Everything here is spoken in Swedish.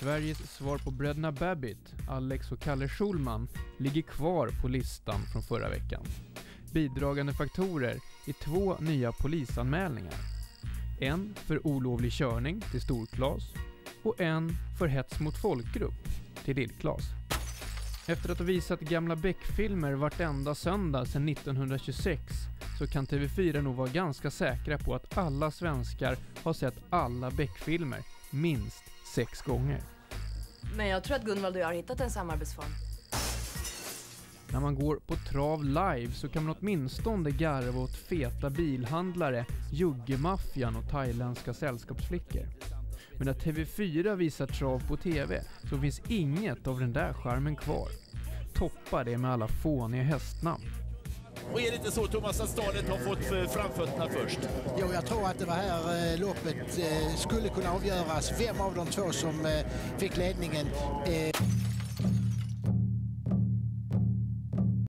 Sveriges svar på bröderna Babbitt, Alex och Kalle Schulman, ligger kvar på listan från förra veckan. Bidragande faktorer är 2 nya polisanmälningar. En för olovlig körning till storklass och en för hets mot folkgrupp till lillklass. Efter att ha visat gamla Beck-filmer vartenda söndag sedan 1926 så kan TV4 nog vara ganska säkra på att alla svenskar har sett alla Beck-filmer minst 6 gånger. Men jag tror att Gunvald och jag har hittat en samarbetsform. När man går på trav live så kan man åtminstone garva åt feta bilhandlare, juggemaffian och thailändska sällskapsflickor. Men när TV4 visar trav på TV så finns inget av den där charmen kvar. Toppa det med alla fåniga hästnamn. Och är det inte så, Thomas, att Stalet har fått framfötterna först? Jo, jag tror att det var här loppet skulle kunna avgöras. Vem av de två som fick ledningen.